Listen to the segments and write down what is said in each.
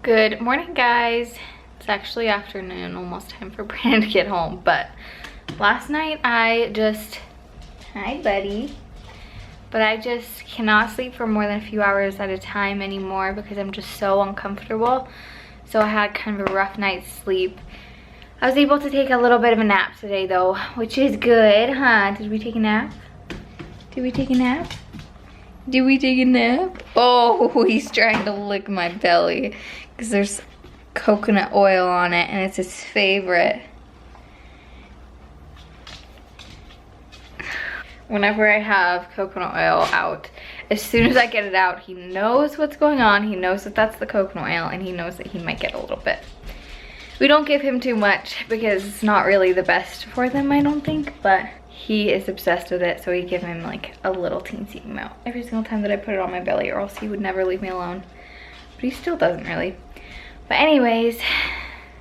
Good morning, guys. It's actually afternoon, almost time for Brandon to get home, but last night hi buddy, but I just cannot sleep for more than a few hours at a time anymore because I'm just so uncomfortable. So I had kind of a rough night's sleep. I was able to take a little bit of a nap today though, which is good, huh? Did we take a nap? Did we take a nap? Did we take a nap? Oh, he's trying to lick my belly because there's coconut oil on it and it's his favorite. Whenever I have coconut oil out, as soon as I get it out, he knows what's going on. He knows that that's the coconut oil and he knows that he might get a little bit. We don't give him too much because it's not really the best for them, I don't think, but he is obsessed with it, so we give him like a little teensy amount every single time that I put it on my belly, or else he would never leave me alone. But he still doesn't really. But anyways,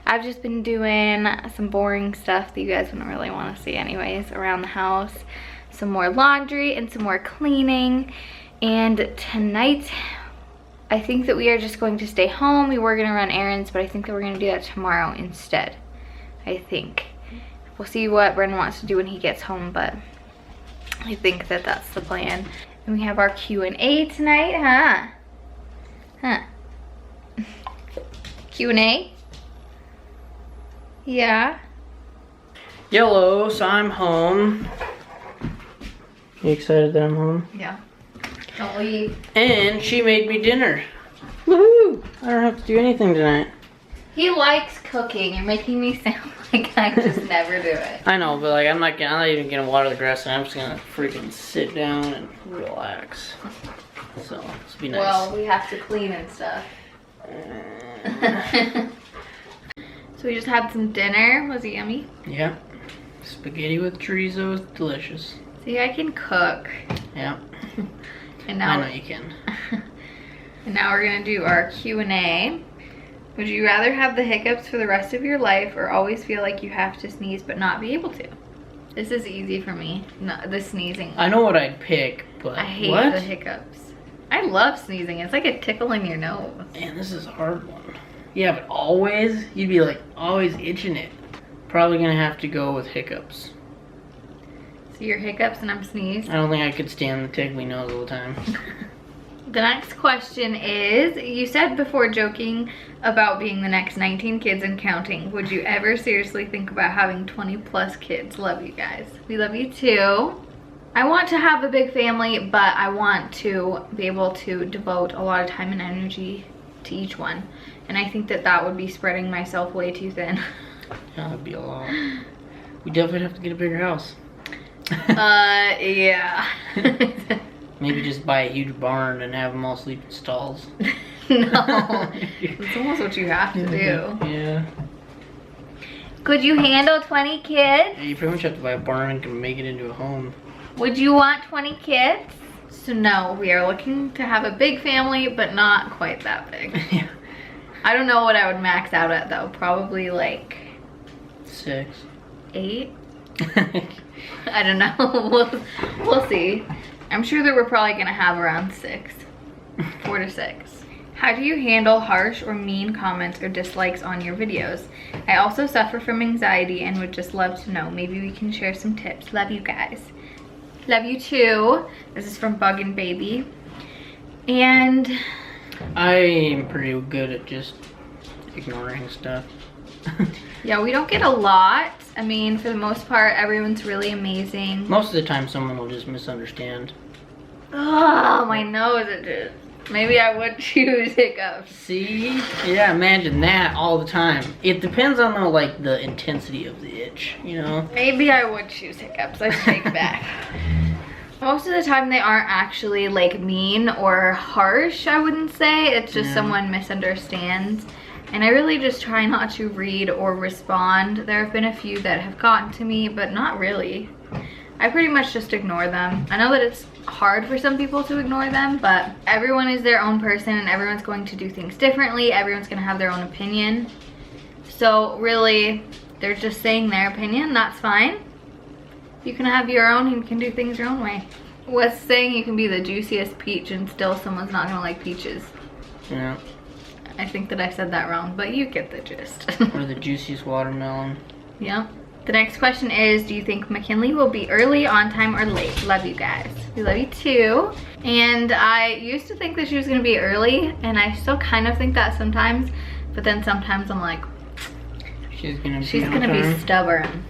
I've just been doing some boring stuff that you guys wouldn't really want to see anyways around the house. Some more laundry and some more cleaning. And tonight, I think that we are just going to stay home. We were going to run errands, but I think that we're going to do that tomorrow instead. I think. We'll see what Brendan wants to do when he gets home, but I think that that's the plan. And we have our Q&A tonight, huh? Q&A? Yeah? Yellow, so I'm home. You excited that I'm home? Yeah. Don't leave. And she made me dinner. Woohoo! I don't have to do anything tonight. He likes cooking. You're making me sound like I just never do it. I know, but like I'm not even gonna water the grass, and I'm just gonna freaking sit down and relax. So this will be nice. Well, we have to clean and stuff. So we just had some dinner. Was it yummy? Yeah. Spaghetti with chorizo is delicious. See, I can cook. Yeah. And now I know you can. And now we're gonna do our Q&A. Would you rather have the hiccups for the rest of your life or always feel like you have to sneeze but not be able to? This is easy for me, not the sneezing. I know what I'd pick, but I hate what? the hiccups. I love sneezing. It's like a tickle in your nose. Man, this is a hard one. Yeah, but always? You'd be like always itching it. Probably gonna have to go with hiccups. So your hiccups and I'm sneezed? I don't think I could stand the tickly nose all the time. The next question is, you said before joking about being the next 19 kids and counting. Would you ever seriously think about having 20 plus kids? Love you guys. We love you too. I want to have a big family, but I want to be able to devote a lot of time and energy to each one. And I think that that would be spreading myself way too thin. That would be a lot. We definitely have to get a bigger house. Yeah. Maybe just buy a huge barn and have them all sleep in stalls. No, it's almost what you have to do. Yeah. Could you handle 20 kids? Yeah, you pretty much have to buy a barn and can make it into a home. Would you want 20 kids? So no, we are looking to have a big family, but not quite that big. Yeah. I don't know what I would max out at though. Probably like 6. 8. I don't know. We'll see. I'm sure that we're probably gonna have around 6. 4 to 6. How do you handle harsh or mean comments or dislikes on your videos? I also suffer from anxiety and would just love to know. Maybe we can share some tips. Love you guys. Love you too. This is from Bug and Baby. And I am pretty good at just ignoring stuff. yeah, we don't get a lot. I mean, for the most part, everyone's really amazing. Most of the time someone will just misunderstand. Oh, my nose, it just... Maybe I would choose hiccups. See? Yeah, imagine that all the time. It depends on the intensity of the itch, you know? Maybe I would choose hiccups. I take it back. Most of the time they aren't actually like mean or harsh, I wouldn't say. It's just someone misunderstands. And I really just try not to read or respond. There have been a few that have gotten to me, but not really. I pretty much just ignore them. I know that it's hard for some people to ignore them, but everyone is their own person and everyone's going to do things differently. Everyone's gonna have their own opinion. So really, they're just saying their opinion, that's fine. You can have your own and you can do things your own way. What's saying you can be the juiciest peach and still someone's not gonna like peaches? Yeah. I think that I said that wrong, but you get the gist. Or the juiciest watermelon. Yeah. The next question is, do you think McKinley will be early, on time, or late? Love you guys. We love you too. And I used to think that she was gonna be early, and I still kind of think that sometimes, but then sometimes I'm like, she's gonna be stubborn.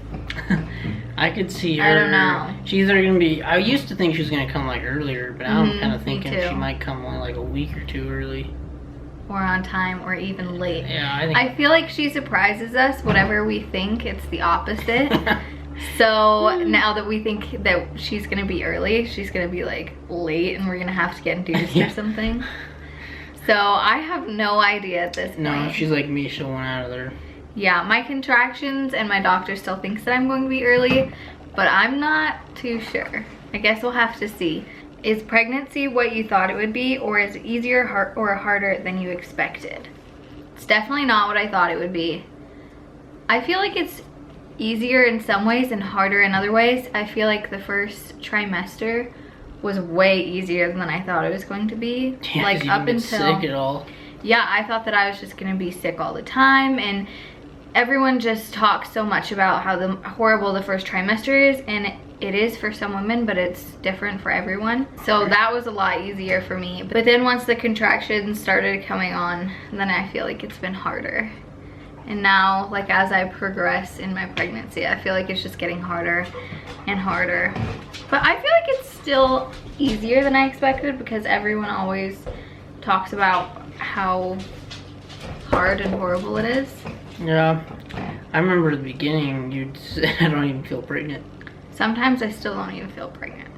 I could see her. I don't know. She's either gonna be, I used to think she was gonna come like earlier, but now I'm kind of thinking too. she might come only like a week or two early. Or on time, or even late. Yeah, I feel like she surprises us. Whatever we think, it's the opposite. So now that we think that she's gonna be early, she's gonna be like late, and we're gonna have to get induced or something. So I have no idea at this point. No, she's like me, she'll want out of there. Yeah, my contractions and my doctor still thinks that I'm going to be early, but I'm not too sure. I guess we'll have to see. Is pregnancy what you thought it would be, or is it easier or harder than you expected? It's definitely not what I thought it would be. I feel like it's easier in some ways and harder in other ways. I feel like the first trimester was way easier than I thought it was going to be. Yeah, like you up didn't until get sick at all. Yeah, I thought that I was just gonna be sick all the time, and everyone just talks so much about how horrible the first trimester is, and it is for some women, but it's different for everyone. So that was a lot easier for me. But then once the contractions started coming on, then I feel like it's been harder. And now, like, as I progress in my pregnancy, I feel like it's just getting harder and harder. But I feel like it's still easier than I expected, because everyone always talks about how hard and horrible it is. Yeah, I remember at the beginning you'd say, I don't even feel pregnant. Sometimes I still don't even feel pregnant.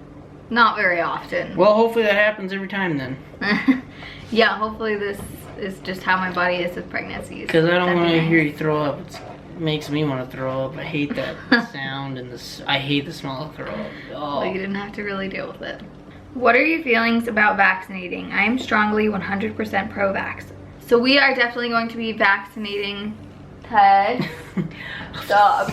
Not very often. Well, hopefully that happens every time then. Yeah, hopefully this is just how my body is with pregnancies. Because I don't want to hear you throw up. It makes me want to throw up. I hate that sound, and I hate the smell of throw up. Oh. Well, you didn't have to really deal with it. What are your feelings about vaccinating? I am strongly 100% pro-vax. So we are definitely going to be vaccinating Ted. Stop.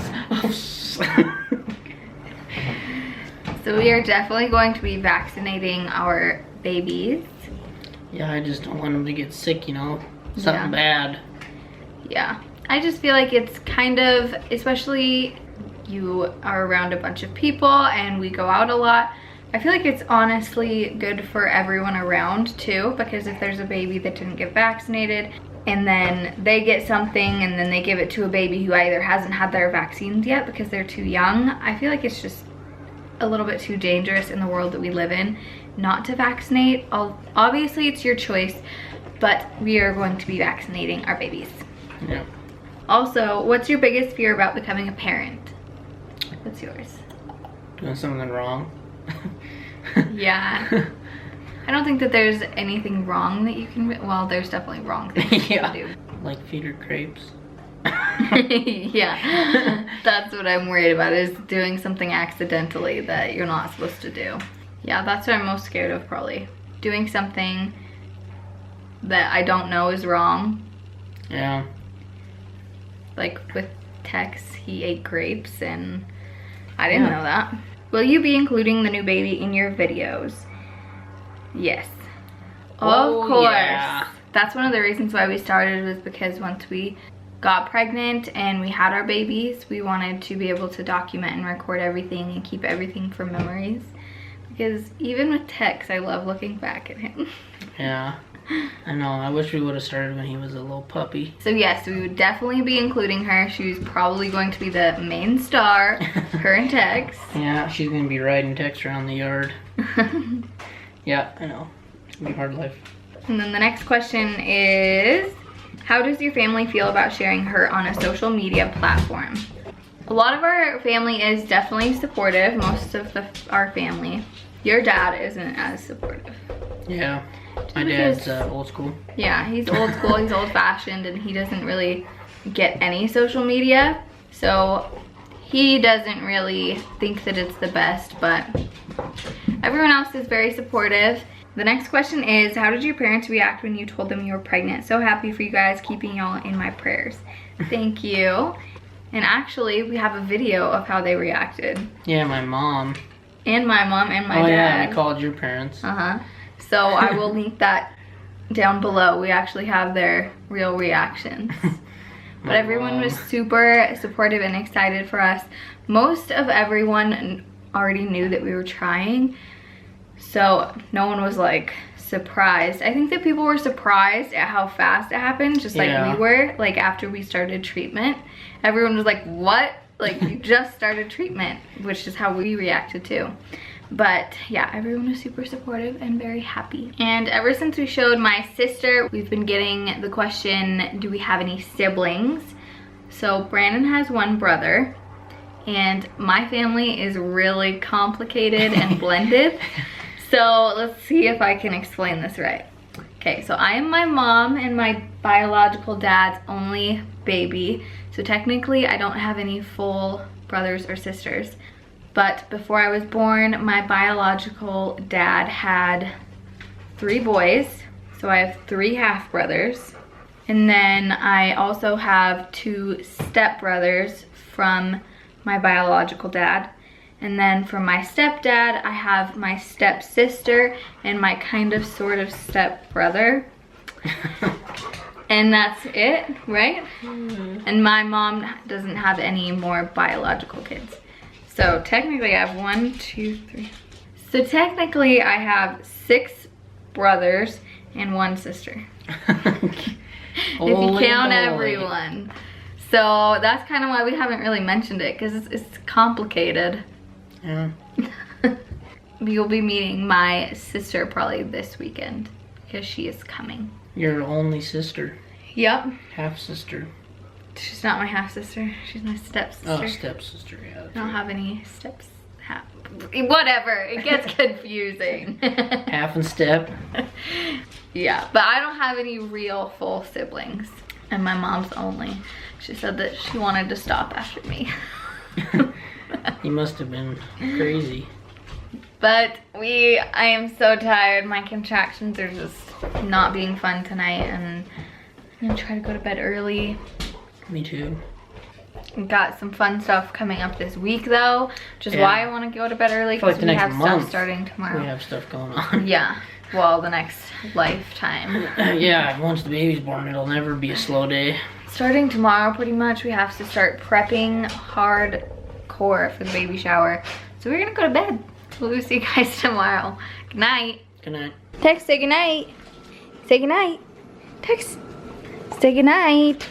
So we are definitely going to be vaccinating our babies. Yeah, I just don't want them to get sick, you know? Something bad. Yeah. I just feel like it's kind of, especially you are around a bunch of people and we go out a lot, I feel like it's honestly good for everyone around too, because if there's a baby that didn't get vaccinated and then they get something and then they give it to a baby who either hasn't had their vaccines yet because they're too young, I feel like it's just a little bit too dangerous in the world that we live in not to vaccinate. Obviously it's your choice, but we are going to be vaccinating our babies. Yeah. Also, what's your biggest fear about becoming a parent? What's yours? Doing something wrong. Yeah. I don't think that there's anything wrong that you can, well, there's definitely wrong things you can do. Like feed her grapes. Yeah, that's what I'm worried about, is doing something accidentally that you're not supposed to do. Yeah, that's what I'm most scared of, probably. Doing something that I don't know is wrong. Yeah. Like with Tex, he ate grapes and I didn't know that. Will you be including the new baby in your videos? Yes. Of course. Yeah. That's one of the reasons why we started, was because once we got pregnant and we had our babies, we wanted to be able to document and record everything and keep everything for memories. Because even with Tex, I love looking back at him. Yeah. I know, I wish we would have started when he was a little puppy. So yes, we would definitely be including her. She's probably going to be the main star, her and Tex. Yeah, she's gonna be riding Tex around the yard. Yeah, I know, it's gonna be a hard life. And then the next question is, how does your family feel about sharing her on a social media platform? A lot of our family is definitely supportive, most of our family. Your dad isn't as supportive. Yeah. My dad's old school. Yeah, he's old school, he's old fashioned, and he doesn't really get any social media. So he doesn't really think that it's the best, but everyone else is very supportive. The next question is, how did your parents react when you told them you were pregnant? So happy for you guys, keeping y'all in my prayers. Thank you. And actually, we have a video of how they reacted. Yeah, my mom. And my mom and my dad. Oh yeah, we called your parents. Uh-huh. So I will link that down below. We actually have their real reactions. But everyone was super supportive and excited for us. Most of everyone already knew that we were trying, so no one was like surprised. I think that people were surprised at how fast it happened, just like we were. Like after we started treatment, everyone was like, what? Like you just started treatment, which is how we reacted too. But yeah, everyone was super supportive and very happy. And ever since we showed my sister, we've been getting the question, do we have any siblings? So Brandon has one brother, and my family is really complicated and blended. So let's see if I can explain this right. Okay, so I am my mom and my biological dad's only baby. So technically I don't have any full brothers or sisters. But before I was born, my biological dad had 3 boys. So I have 3 half brothers. And then I also have 2 step brothers from my biological dad. And then from my stepdad, I have my stepsister and my kind of sort of step brother. And that's it, right? And my mom doesn't have any more biological kids. So technically I have 1, 2, 3. So technically I have 6 brothers and 1 sister. If you count everyone. So that's kind of why we haven't really mentioned it, because it's complicated. Yeah. You'll be meeting my sister probably this weekend, because she is coming. Your only sister. Yep. Half sister. She's not my half sister. She's my stepsister. Oh, stepsister, yeah. I don't have any steps. Whatever. It gets confusing. Half and step. Yeah, but I don't have any real full siblings. And my mom's only. She said that she wanted to stop after me. You must have been crazy. But I am so tired. My contractions are just not being fun tonight, and I'm gonna try to go to bed early. Me too. Got some fun stuff coming up this week though, which is why I want to go to bed early, because we have stuff starting tomorrow. We have stuff going on. Yeah, well, the next lifetime. Yeah, once the baby's born, it'll never be a slow day. Starting tomorrow, pretty much, we have to start prepping hardcore for the baby shower. So we're gonna go to bed. We'll see you guys tomorrow. Good night. Good night. Text, say good night. Say good night. Text, say good night.